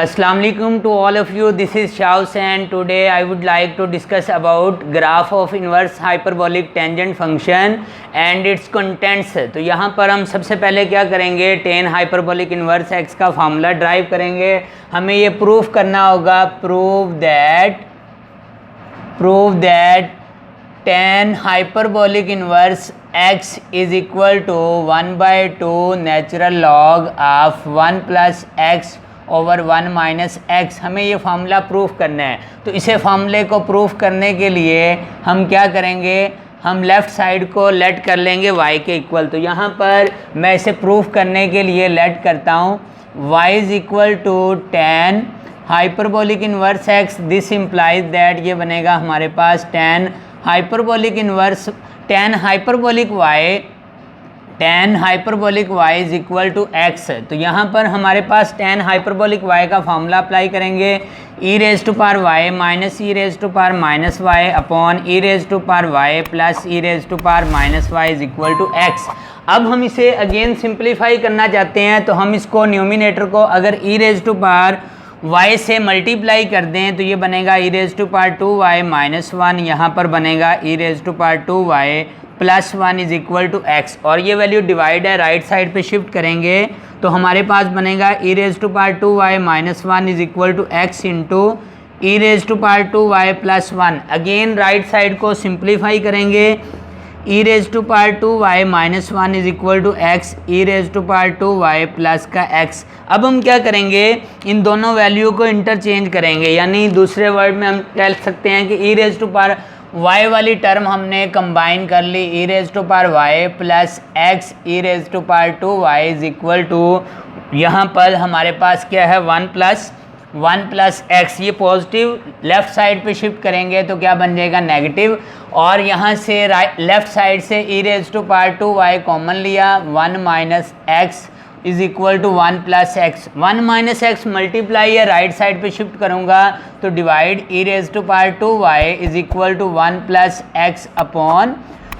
Assalamualaikum to all of you. This is Shaus and today I would like to discuss about graph of inverse hyperbolic tangent function and its contents. तो यहाँ पर हम सबसे पहले क्या करेंगे, tan hyperbolic inverse x का formula drive करेंगे. हमें ये प्रूफ करना होगा, prove that tan hyperbolic inverse x is equal to 1/2 natural log of 1 plus x over 1 minus x. हमें ये फार्मूला प्रूफ करना है. तो इसे फार्मूले को प्रूफ करने के लिए हम क्या करेंगे, हम लेफ़्ट साइड को लेट कर लेंगे y के इक्वल. तो यहाँ पर मैं इसे प्रूफ करने के लिए लेट करता हूँ y is equal to tan hyperbolic inverse x. This implies that ये बनेगा हमारे पास tan hyperbolic y is equal to x. तो यहाँ पर हमारे पास tan हाइपरबोलिक y का फार्मूला अप्लाई करेंगे, e raise to power y minus e raise to power minus y upon e raise to power y plus e raise to power minus y is equal to x. अब हम इसे again simplify करना चाहते हैं, तो हम इसको numerator को अगर e raise to power y से मल्टीप्लाई कर दें तो ये बनेगा e raise to power 2y minus 1. यहाँ पर बनेगा e raise to power 2y plus 1 is equal to x. और ये वैल्यू डिवाइड है, राइट साइड पे शिफ्ट करेंगे तो हमारे पास बनेगा e raise to power 2y minus 1 is equal to x into e raise to power 2y plus 1. Again right side को सिंप्लीफाई करेंगे, e raise to power 2y minus 1 is equal to x, e raise to power 2y plus का x. अब हम क्या करेंगे, इन दोनों value को interchange करेंगे, यानी दूसरे वर्ड में हम कह सकते हैं कि e raise to power y वाली टर्म हमने कंबाइन कर ली, e raise to power y plus x e raise to power 2y is equal to, यहाँ पर हमारे पास क्या है 1 प्लस x. ये पॉजिटिव लेफ़्ट साइड पे शिफ्ट करेंगे तो क्या बन जाएगा नेगेटिव. और यहाँ से लेफ़्ट साइड से e raise to power 2y common लिया, 1 minus x is equal to 1 plus x. 1 minus x multiply या राइट साइड पे शिफ्ट करूँगा तो divide e raise to power 2y is equal to 1 plus x upon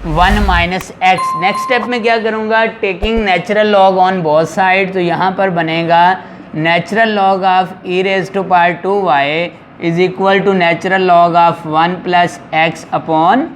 1 minus x. Next step में क्या करूँगा, taking natural log on both side. तो यहाँ पर बनेगा natural log of e raise to power 2y is equal to natural log of 1 plus x upon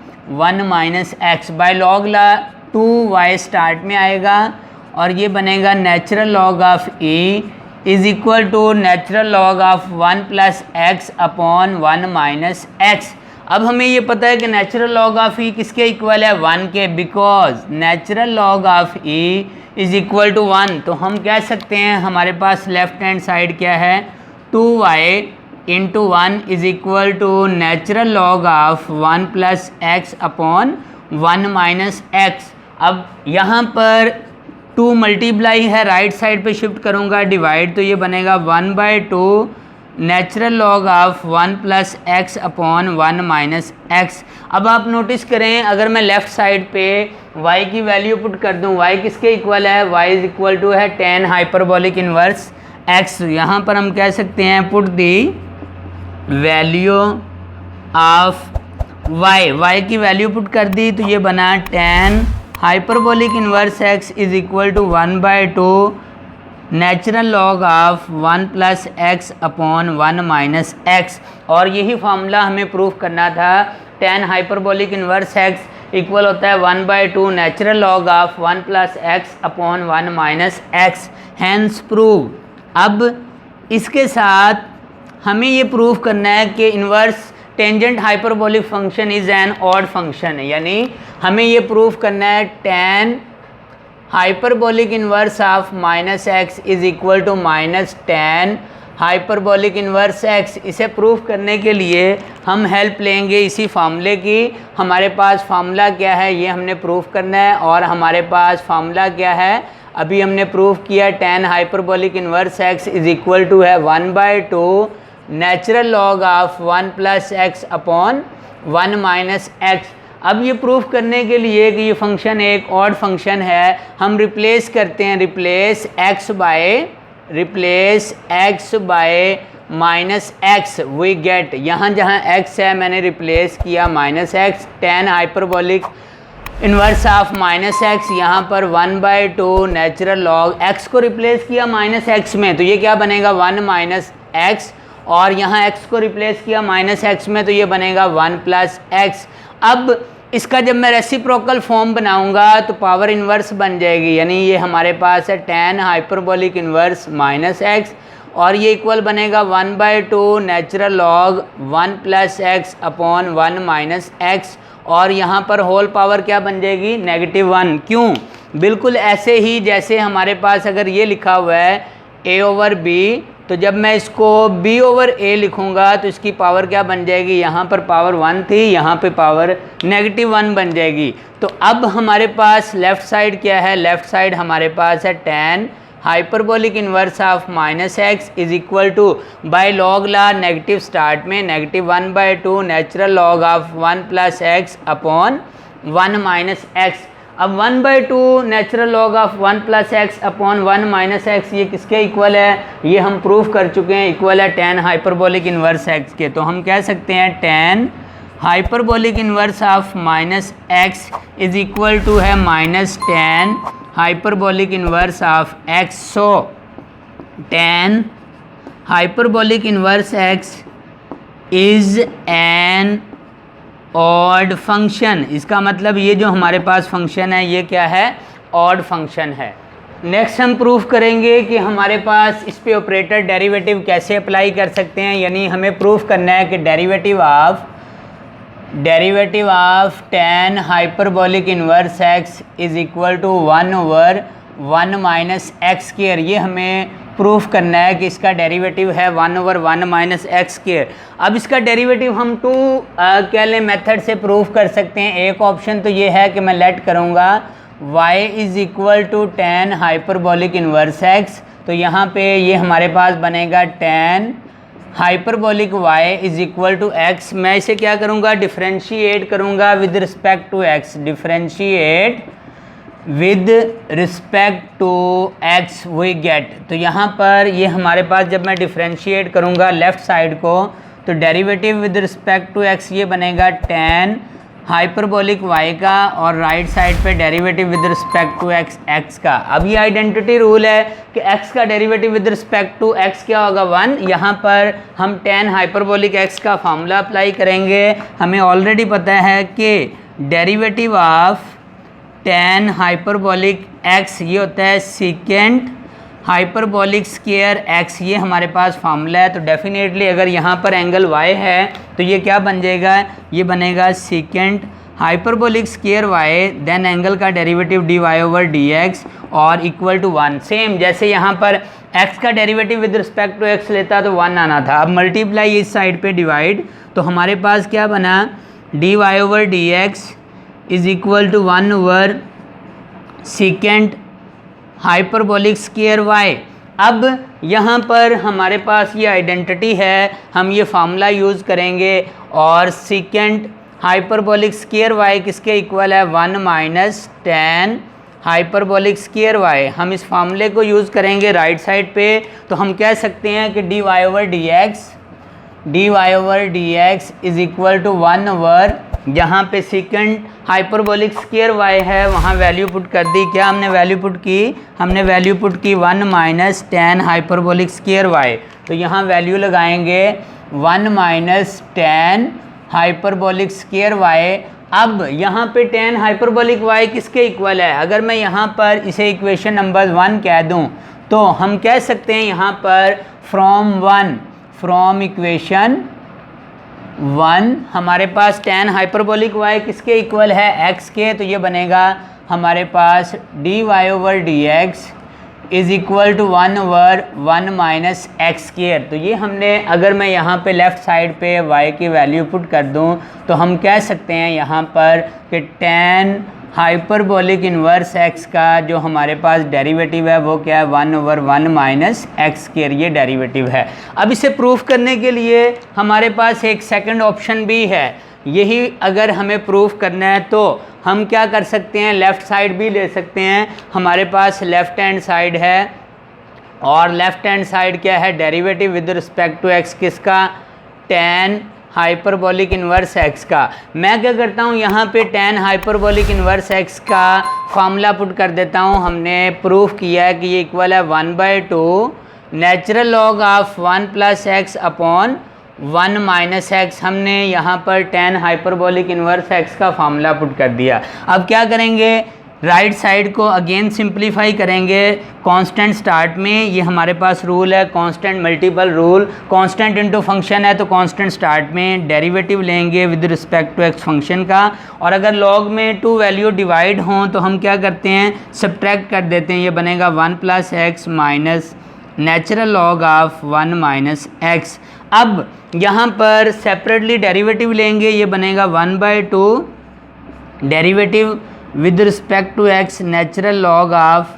1 minus x. By log ला 2y start में आएगा और ये बनेगा natural log of e is equal to natural log of 1 plus x upon 1 minus x. अब हमें ये पता है कि नेचुरल लॉग ऑफ e किसके इक्वल है, 1 के, because natural log of e is equal to 1. तो हम कह सकते हैं हमारे पास लेफ्ट हैंड साइड क्या है, 2y into 1 is equal to natural log of 1 plus x upon 1 minus x. अब यहाँ पर 2 मल्टीप्लाई है, राइट साइड पे शिफ्ट करूँगा, डिवाइड, तो ये बनेगा 1/2 natural log of 1 plus x upon 1 minus x. अब आप नोटिस करें, अगर मैं लेफ़्ट साइड पे y की वैल्यू पुट कर दूं, y किसके इक्वल है, y इज इक्वल टू है tan हाइपरबोलिक इन्वर्स x. यहाँ पर हम कह सकते हैं पुट दी वैल्यू ऑफ y की वैल्यू पुट कर दी तो ये बना tan hyperbolic inverse x is equal to 1/2 natural log of 1 plus x upon 1 minus x. और यही फार्मूला हमें प्रूफ करना था, tan hyperbolic inverse x equal होता है 1/2 natural log of 1 plus x upon 1 minus x. Hence prove. अब इसके साथ हमें ये प्रूफ करना है कि inverse tangent hyperbolic function is an odd function है, यानी हमें ये प्रूफ करना है tan hyperbolic inverse of minus x is equal to minus tan hyperbolic inverse x. इसे प्रूफ करने के लिए हम हेल्प लेंगे इसी फार्मूले की. हमारे पास फार्मूला क्या है ये हमने प्रूफ करना है, और हमारे पास फार्मूला क्या है अभी हमने प्रूफ किया, tan hyperbolic inverse x is equal to है 1/2 natural log of 1 plus x upon 1 minus x. अब ये प्रूफ करने के लिए कि ये फंक्शन एक ऑड फंक्शन है, हम रिप्लेस करते हैं, replace x by minus x we get. यहाँ जहाँ x है मैंने रिप्लेस किया minus x. tan hyperbolic inverse of minus x, यहाँ पर 1/2 नेचुरल लॉग एक्स को रिप्लेस किया माइनस एक्स में, तो ये क्या बनेगा 1 माइनस एक्स, और यहाँ एक्स को रिप्लेस किया माइनस एक्स में, तो ये बनेगा 1 प्लस एक्स। अब इसका जब मैं रेसिप्रोकल फॉर्म बनाऊंगा तो पावर इन्वर्स बन जाएगी, यानी ये हमारे पास है tan hyperbolic inverse minus x, और ये इक्वल बनेगा 1/2 natural log 1 plus x upon 1 minus x, और यहाँ पर होल पावर क्या बन जाएगी -1। क्यों? बिल्कुल ऐसे ही जैसे हमारे पास अगर ये लिखा हुआ है a/b, तो जब मैं इसको b/a लिखूंगा तो इसकी पावर क्या बन जाएगी, यहाँ पर पावर 1 थी, यहाँ पे पावर -1 बन जाएगी। तो अब हमारे पास लेफ़्ट साइड क्या है, लेफ़्ट साइड हमारे पास है tan hyperbolic inverse of minus x is equal to by log ला नेगेटिव स्टार्ट में -1/2 natural log of 1 plus x upon 1 minus x. अब 1/2 natural log of 1 plus x upon 1 minus x ये किसके equal है, ये हम प्रूव कर चुके हैं, इक्वल है tan हाइपरबोलिक इन्वर्स एक्स के। तो हम कह सकते हैं tan hyperbolic inverse of minus x is equal to है -tan hyperbolic inverse of x. So tan hyperbolic inverse x is an odd function. इसका मतलब ये जो हमारे पास फंक्शन है ये क्या है, ऑड फंक्शन है। नेक्स्ट हम प्रूफ करेंगे कि हमारे पास इस पे ऑपरेटर डेरिवेटिव कैसे अप्लाई कर सकते हैं, यानी हमें प्रूफ करना है कि derivative of tan hyperbolic inverse x is equal to 1/1 minus x square. ये हमें प्रूफ करना है कि इसका डेरिवेटिव है 1/1 माइनस एक्स स्क्वायर। अब इसका डेरिवेटिव हम क्या लें मेथड से प्रूफ कर सकते हैं। एक ऑप्शन तो ये है कि मैं लेट करूँगा y is equal to tan hyperbolic inverse x, तो यहाँ पे ये हमारे पास बनेगा tan hyperbolic y is equal to x। मैं इसे क्या करूँगा, डिफ्रेंशिएट करूँगा with respect to x, differentiate with respect to x we get. तो यहाँ पर ये हमारे पास जब मैं डिफ्रेंशिएट करूँगा लेफ़्ट साइड को, तो derivative with respect to x ये बनेगा tan हाइपरबोलिक y का, और राइट साइड पे derivative with respect to x का। अब ये आइडेंटिटी रूल है कि x का derivative with respect to x क्या होगा 1। यहाँ पर हम tan हाइपरबोलिक x का फार्मूला अप्लाई करेंगे। हमें ऑलरेडी पता है कि derivative of tan hyperbolic x ये होता है सेकेंड हाइपरबोलिक स्क्वायर x, ये हमारे पास फार्मूला है। तो डेफिनेटली अगर यहाँ पर एंगल y है तो ये क्या बन जाएगा, ये बनेगा second hyperbolic square y, then angle का डेरिवेटिव dy/dx और इक्वल टू 1। सेम जैसे यहाँ पर x का derivative with respect to x लेता तो 1 आना था। अब मल्टीप्लाई इस साइड पे डिवाइड, तो हमारे पास क्या बना dy/dx is equal to 1/, second hyperbolic square y। अब यहाँ पर हमारे पास ये आइडेंटिटी है, हम ये फार्मूला यूज़ करेंगे, और सेकेंड हाइपरबोलिक स्क्वायर y किसके इक्वल है 1 minus tan hyperbolic square y। हम इस फार्मूले को यूज़ करेंगे राइट साइड पे, तो हम कह सकते हैं कि dy/dx इज इक्वल टू 1/, जहाँ पे सेकेंड हाइपरबोलिक स्क्वायर y है वहाँ वैल्यू पुट कर दी। क्या हमने वैल्यू पुट की, हमने वैल्यू पुट की 1 minus tan hyperbolic square y। तो यहाँ वैल्यू लगाएंगे 1 minus tan hyperbolic square y। अब यहाँ पे tan हाइपरबोलिक y किसके इक्वल है, अगर मैं यहाँ पर इसे इक्वेशन नंबर 1 कह दूँ तो हम कह सकते हैं यहाँ पर फ्रॉम इक्वेशन 1 हमारे पास tan हाइपरबोलिक y किसके इक्वल है x के, तो ये बनेगा हमारे पास dy/dx is equal to 1/1 minus x square. तो ये हमने, अगर मैं यहाँ पे लेफ़्ट साइड पे y की वैल्यू पुट कर दूँ तो हम कह सकते हैं यहाँ पर कि tan हाइपरबोलिक इन्वर्स x का जो हमारे पास डेरिवेटिव है वो क्या है 1/1 माइनस एक्स स्क्वायर, ये डेरिवेटिव है। अब इसे प्रूफ करने के लिए हमारे पास एक सेकंड ऑप्शन भी है। यही अगर हमें प्रूफ करना है तो हम क्या कर सकते हैं, लेफ़्ट साइड भी ले सकते हैं। हमारे पास लेफ़्ट हैंड साइड है, और लेफ़्ट हैंड साइड क्या है, derivative with respect to x किसका, tan हाइपरबोलिक इन्वर्स एक्स का। मैं क्या करता हूँ यहाँ पे tan हाइपरबोलिक इन्वर्स एक्स का फॉर्मूला पुट कर देता हूँ। हमने प्रूफ किया है कि ये इक्वल है 1/2 natural log of 1 + x upon 1 - x। हमने यहाँ पर tan हाइपरबोलिक इन्वर्स एक्स का फॉर्मूला पुट कर दिया। अब क्या करेंगे, राइट साइड को अगेन सिंप्लीफाई करेंगे कांस्टेंट स्टार्ट में। ये हमारे पास रूल है constant multiple rule, constant into function है तो कांस्टेंट स्टार्ट में डेरिवेटिव लेंगे with respect to x function का। और अगर लॉग में 2 वैल्यू डिवाइड हों तो हम क्या करते हैं, सब्ट्रैक्ट कर देते हैं। ये बनेगा 1 + x minus natural log of 1 - x। अब यहाँ पर सेपरेटली डेरिवेटिव लेंगे, ये बनेगा 1/2 derivative with respect to x natural log of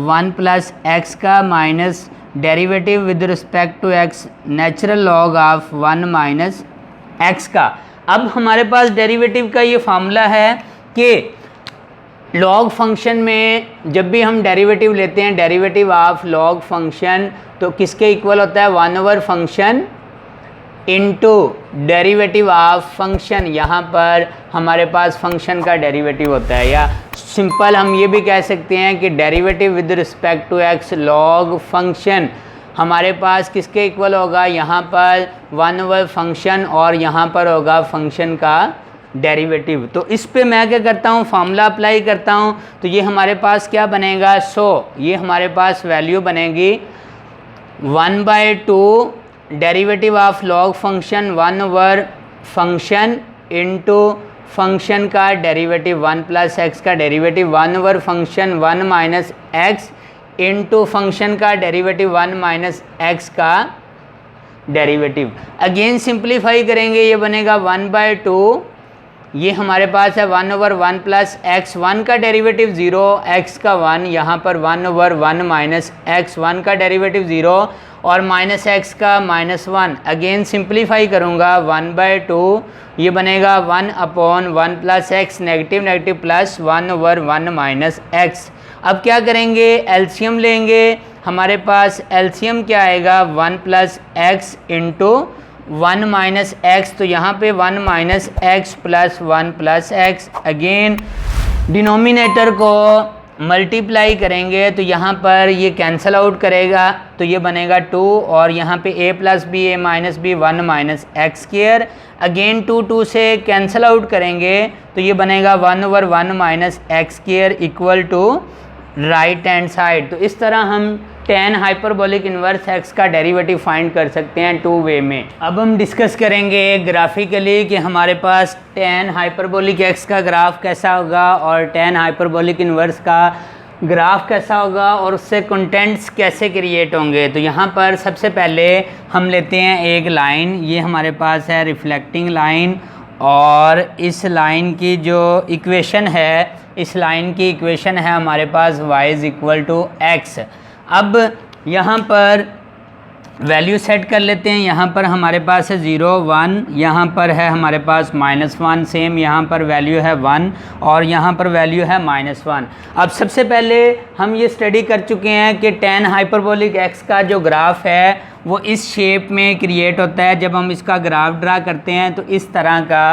1 + x का minus derivative with respect to x natural log of 1 - x का। अब हमारे पास डेरिवेटिव का ये फार्मूला है कि लॉग फंक्शन में जब भी हम डेरिवेटिव लेते हैं, डेरिवेटिव ऑफ लॉग फंक्शन तो किसके इक्वल होता है, 1/, function into derivative of function. यहाँ पर हमारे पास फंक्शन का डेरिवेटिव होता है, या सिंपल हम ये भी कह सकते हैं कि derivative with respect to x log function हमारे पास किसके इक्वल होगा, यहाँ पर 1/, फंक्शन और यहाँ पर होगा फंक्शन का डेरिवेटिव। तो इस पे मैं क्या करता हूँ, फार्मूला अप्लाई करता हूँ। तो ये हमारे पास क्या बनेगा, ये हमारे पास वैल्यू बनेगी 1/2 derivative of log function 1/, function into function का डेरिवेटिव 1 + x का derivative 1/, function 1 - x into function का डेरिवेटिव 1 - x का डेरिवेटिव। अगेन सिंप्लीफाई करेंगे, ये बनेगा 1/2, ये हमारे पास है 1/1 + x, 1 का डेरिवेटिव 0, x का 1, यहाँ पर 1/1 - x, 1 का डेरिवेटिव 0 और -x का -1। अगेन सिंप्लीफाई करूँगा 1/2, ये बनेगा 1/1 + x, negative negative plus 1/1 - x। अब क्या करेंगे, एलसीएम लेंगे। हमारे पास एलसीएम क्या आएगा, 1 + x इंटू 1 - x, तो यहाँ पे 1 - x plus 1 + x। Again denominator को मल्टीप्लाई करेंगे तो यहाँ पर ये कैंसिल आउट करेगा, तो ये बनेगा 2 और यहाँ पे a + b a - b 1 - x²। Again 2 से कैंसिल आउट करेंगे तो ये बनेगा 1/1 - x² equal to right hand side. तो इस तरह हम tan हाइपरबोलिक इन्वर्स x का डेरिवेटिव फाइंड कर सकते हैं 2 वे में। अब हम डिस्कस करेंगे ग्राफिकली कि हमारे पास tan हाइपरबोलिक x का ग्राफ कैसा होगा और tan हाइपरबोलिक इन्वर्स का ग्राफ कैसा होगा और उससे कंटेंट्स कैसे क्रिएट होंगे। तो यहाँ पर सबसे पहले हम लेते हैं एक लाइन, ये हमारे पास है रिफ्लेक्टिंग लाइन, और इस लाइन की जो इक्वेशन है, इस लाइन की इक्वेशन है हमारे पास y = x। अब यहाँ पर वैल्यू सेट कर लेते हैं। यहाँ पर हमारे पास है 0 1, यहाँ पर है हमारे पास -1, सेम यहाँ पर वैल्यू है 1 और यहाँ पर वैल्यू है -1। अब सबसे पहले हम ये स्टडी कर चुके हैं कि tan हाइपरबोलिक x का जो ग्राफ है वो इस शेप में क्रिएट होता है। जब हम इसका ग्राफ ड्रा करते हैं तो इस तरह का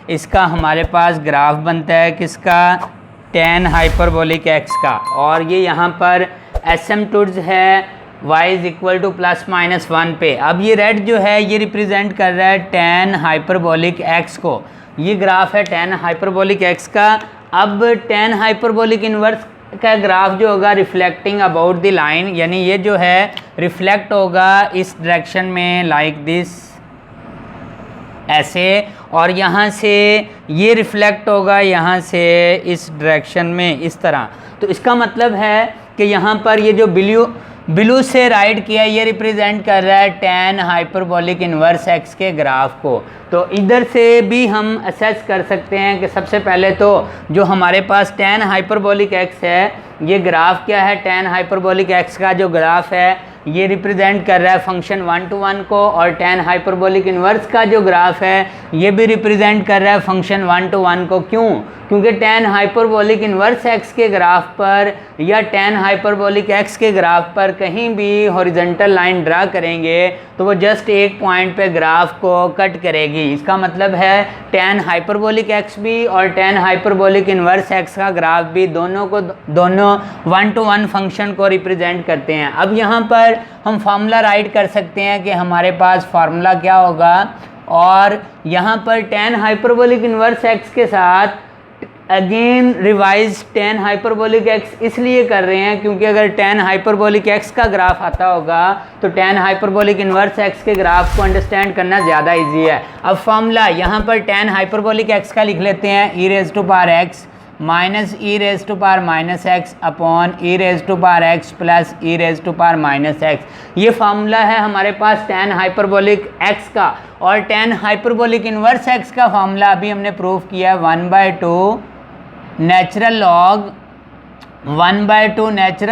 इसका हमारे पास ग्राफ बनता है, किसका, tan हाइपरबोलिक x का। और ये यहाँ पर एसिम्पटोड्स है y = ±1 पे। अब ये रेड जो है ये रिप्रेजेंट कर रहा है tan हाइपरबोलिक x को। ये ग्राफ है tan हाइपरबोलिक x का। अब tan हाइपरबोलिक इन्वर्स का ग्राफ जो होगा रिफ्लेक्टिंग अबाउट द लाइन, यानी ये जो है रिफ्लेक्ट होगा इस डायरेक्शन में लाइक दिस, ऐसे, और यहाँ से ये रिफ्लेक्ट होगा यहाँ से इस डायरेक्शन में इस तरह। तो इसका मतलब है कि यहाँ पर ये जो ब्लू से राइट किया ये रिप्रेजेंट कर रहा है tan हाइपरबोलिक इन्वर्स x के ग्राफ को। तो इधर से भी हम असेस कर सकते हैं कि सबसे पहले तो जो हमारे पास tan हाइपरबोलिक x है, ये ग्राफ क्या है, tan हाइपरबोलिक x का जो ग्राफ है ये रिप्रेजेंट कर रहा है फंक्शन 1 to 1 को, और tan हाइपरबोलिक इन्वर्स का जो ग्राफ है ये भी रिप्रेजेंट कर रहा है फंक्शन 1 to 1 को। क्यों? क्योंकि tan हाइपरबोलिक इन्वर्स x के ग्राफ पर या tan हाइपरबोलिक x के ग्राफ पर कहीं भी हॉरिजॉन्टल लाइन ड्रा करेंगे तो वो जस्ट एक पॉइंट पे ग्राफ को कट करेगी। इसका मतलब है tan हाइपरबोलिक x भी और tan हाइपरबोलिक इन्वर्स x का ग्राफ भी दोनों 1 to 1 फंक्शन को रिप्रेजेंट करते हैं। अब यहाँ पर हम फार्मूला राइट कर सकते हैं कि हमारे पास फार्मूला क्या होगा, और यहाँ पर tan हाइपरबोलिक इन्वर्स x के साथ again revise tan hyperbolic x इसलिए कर रहे हैं क्योंकि अगर tan हाइपरबोलिक x का ग्राफ आता होगा तो tan हाइपरबोलिक इन्वर्स x के ग्राफ को अंडरस्टैंड करना ज़्यादा इजी है। अब फॉर्मूला यहाँ पर tan हाइपरबोलिक x का लिख लेते हैं, e raise to power x minus e raise to power minus x upon e raise to power x plus e raise to power minus x. ये फार्मूला है हमारे पास tan हाइपरबोलिक x का, और tan हाइपरबोलिक इन्वर्स x का formula अभी हमने prove किया है 1/2 natural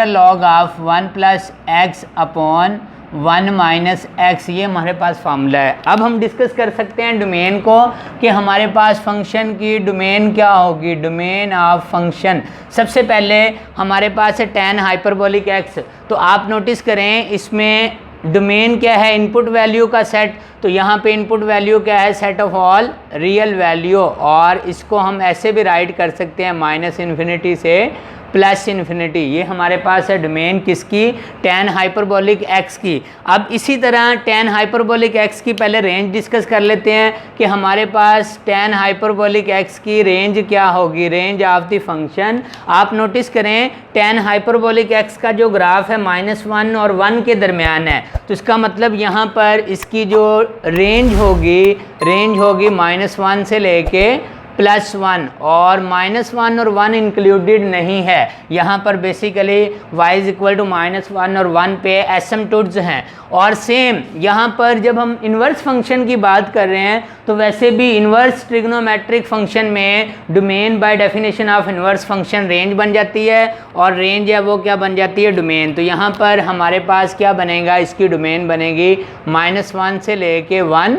log of 1 plus x upon 1 minus x. ये हमारे पास फार्मूला है। अब हम डिस्कस कर सकते हैं डोमेन को कि हमारे पास फंक्शन की डोमेन क्या होगी। डोमेन ऑफ फंक्शन सबसे पहले हमारे पास है tan हाइपरबोलिक x। तो आप नोटिस करें इसमें डोमेन क्या है, इनपुट वैल्यू का सेट। तो यहाँ पे इनपुट वैल्यू क्या है, set of all real value, और इसको हम ऐसे भी राइट कर सकते हैं -∞ से +∞। ये हमारे पास है डोमेन किसकी, tan हाइपरबोलिक x की। अब इसी तरह tan हाइपरबोलिक x की पहले रेंज डिस्कस कर लेते हैं कि हमारे पास tan हाइपरबोलिक x की रेंज क्या होगी, रेंज ऑफ द फंक्शन। आप नोटिस करें tan हाइपरबोलिक x का जो ग्राफ है -1 और 1 के दरमियान है, तो इसका मतलब यहाँ पर इसकी जो रेंज होगी -1 से लेके +1, और -1 और 1 इंक्लूडेड नहीं है यहाँ पर। बेसिकली y = -1 और 1 पे एसिम्पटोट्स हैं। और सेम यहाँ पर जब हम इन्वर्स फंक्शन की बात कर रहे हैं तो वैसे भी इन्वर्स ट्रिग्नोमेट्रिक फंक्शन में domain by definition of inverse function range बन जाती है, और रेंज है वो क्या बन जाती है, डोमेन। तो यहाँ पर हमारे पास क्या बनेगा, इसकी डोमेन बनेगी -1 से लेके 1,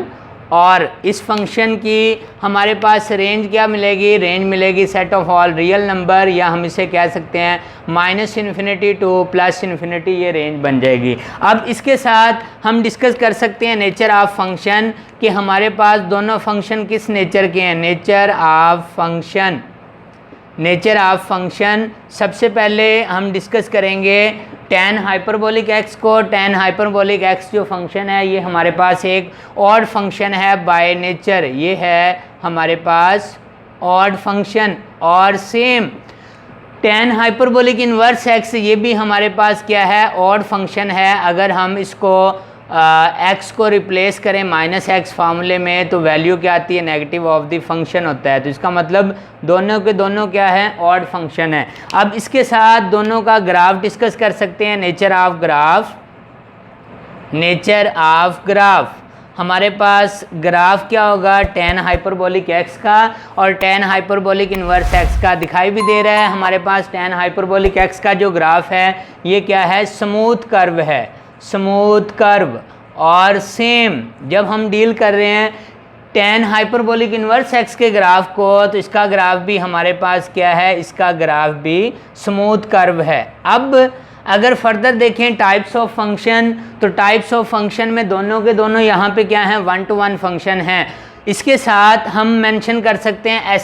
और इस फंक्शन की हमारे पास रेंज क्या मिलेगी, रेंज मिलेगी set of all real number, या हम इसे कह सकते हैं -∞ टू +∞, ये रेंज बन जाएगी। अब इसके साथ हम डिस्कस कर सकते हैं नेचर ऑफ फंक्शन कि हमारे पास दोनों फंक्शन किस नेचर के हैं। नेचर ऑफ फंक्शन सबसे पहले हम डिस्कस करेंगे tan हाइपरबोलिक x को। tan हाइपरबोलिक x जो फंक्शन है ये हमारे पास एक ऑड फंक्शन है बाय नेचर, ये है हमारे पास ऑड फंक्शन। और same tan hyperbolic inverse x ये भी हमारे पास क्या है, ऑड फंक्शन है। अगर हम इसको x को रिप्लेस करें -x फार्मूले में तो वैल्यू क्या आती है, नेगेटिव ऑफ द फंक्शन होता है। तो इसका मतलब दोनों के दोनों क्या है, ऑड फंक्शन है। अब इसके साथ दोनों का ग्राफ डिस्कस कर सकते हैं। नेचर ऑफ ग्राफ हमारे पास ग्राफ क्या होगा, tan हाइपरबोलिक x का और tan हाइपरबोलिक इन्वर्स x का दिखाई भी दे रहा है। हमारे पास tan हाइपरबोलिक x का जो ग्राफ है ये क्या है, स्मूथ कर्व है, स्मूथ कर्व। और सेम जब हम डील कर रहे हैं tan हाइपरबोलिक इन्वर्स x के ग्राफ को, तो इसका ग्राफ भी हमारे पास क्या है, इसका ग्राफ भी स्मूथ कर्व है। अब अगर फर्दर देखें टाइप्स ऑफ फंक्शन, तो टाइप्स ऑफ फंक्शन में दोनों के दोनों यहाँ पे क्या हैं, 1 to 1 फंक्शन हैं। इसके साथ हम मेंशन कर सकते हैं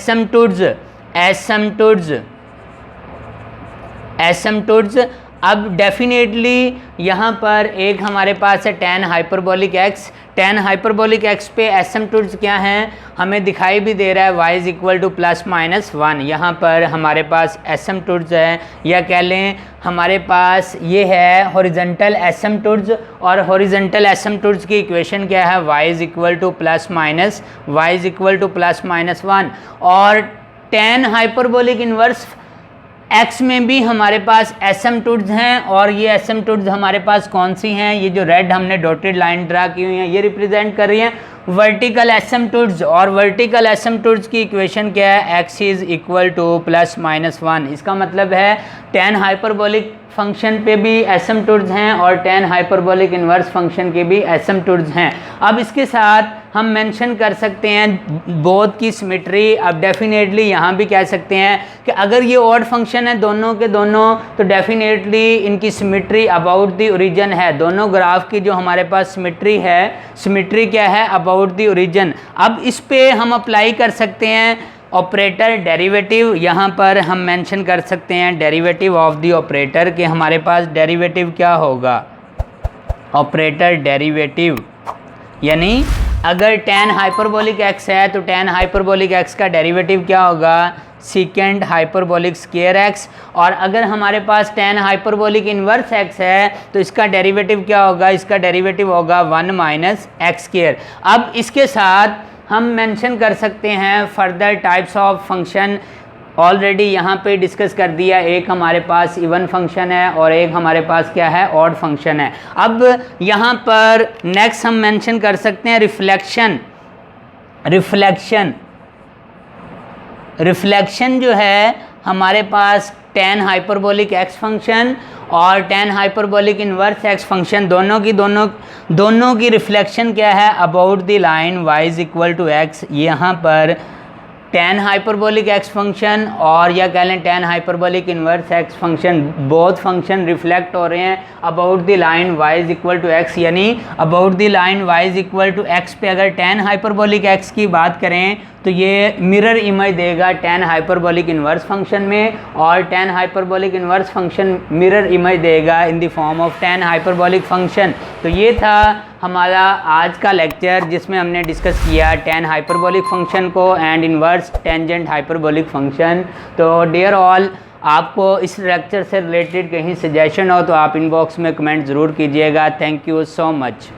एसिम्पटोट्स। अब डेफिनेटली यहाँ पर एक हमारे पास है tan hyperbolic x। tan hyperbolic x पे एसिम्पटोट्स क्या हैं, हमें दिखाई भी दे रहा है y = +-1। यहाँ पर हमारे पास एसिम्पटोट्स है, या कह लें हमारे पास ये है हॉरिजॉन्टल एसिम्पटोट्स। और हॉरिजॉन्टल एसिम्पटोट्स की इक्वेशन क्या है, y = +-1। और tan हाइपरबोलिक इन्वर्स x में भी हमारे पास एसिम्पटोट्स हैं, और ये एसिम्पटोट्स हमारे पास कौन सी हैं, ये जो रेड हमने डॉटेड लाइन ड्रा की हुई हैं ये रिप्रेजेंट कर रही हैं वर्टिकल एसिम्पटोड्स, और वर्टिकल एसिम्पटोड्स की इक्वेशन क्या है, x इज इक्वल टू +-1। इसका मतलब है tan हाइपरबोलिक फंक्शन पे भी एसिम्पटोड्स हैं और tan हाइपरबोलिक इन्वर्स फंक्शन के भी एसिम्पटोड्स हैं। अब इसके साथ हम मेंशन कर सकते हैं बोथ की सिमेट्री। अब डेफिनेटली यहाँ भी कह सकते हैं कि अगर ये ऑड फंक्शन है दोनों के दोनों, तो डेफिनेटली इनकी सिमेट्री अबाउट द ओरिजिन है। दोनों ग्राफ की जो हमारे पास सिमेट्री है, सिमेट्री क्या है, अबाउट द ओरिजिन। अब इस पे हम अप्लाई कर सकते हैं ऑपरेटर डेरिवेटिव। यहाँ पर हम मेंशन कर सकते हैं डेरिवेटिव ऑफ द ऑपरेटर कि हमारे पास डेरिवेटिव क्या होगा, ऑपरेटर डेरिवेटिव, यानी अगर tan हाइपरबोलिक x है तो tan हाइपरबोलिक x का डेरिवेटिव क्या होगा, सेकेंड हाइपरबोलिक स्क्वायर x। और अगर हमारे पास tan हाइपरबोलिक इन्वर्स x है तो इसका डेरिवेटिव क्या होगा, इसका डेरिवेटिव होगा 1 - x स्क्वायर। अब इसके साथ हम मेंशन कर सकते हैं further types of function. Already यहाँ पे डिस्कस कर दिया, एक हमारे पास इवन फंक्शन है और एक हमारे पास क्या है, ऑड फंक्शन है। अब यहाँ पर नेक्स्ट हम मेंशन कर सकते हैं रिफ्लेक्शन। रिफ्लेक्शन जो है हमारे पास tan हाइपरबोलिक x फंक्शन और tan hyperbolic inverse x function दोनों की रिफ्लेक्शन क्या है, about the line y is equal to x। यहाँ पर tan हाइपरबोलिक x फंक्शन और या कह लें tan hyperbolic inverse x function, both function reflect हो रहे हैं about the line y is equal to x। यानी about the line y is equal to x पे अगर tan हाइपरबोलिक x की बात करें तो ये मिरर इमेज देगा tan हाइपरबोलिक इन्वर्स फंक्शन में, और tan hyperbolic inverse function mirror image देगा in the form of tan hyperbolic function. तो ये था हमारा आज का लेक्चर जिसमें हमने डिस्कस किया tan हाइपरबोलिक फंक्शन को and inverse tangent hyperbolic function. तो डियर ऑल, आपको इस लेक्चर से रिलेटेड कहीं सजेशन हो तो आप इनबॉक्स में कमेंट ज़रूर कीजिएगा। Thank you so much.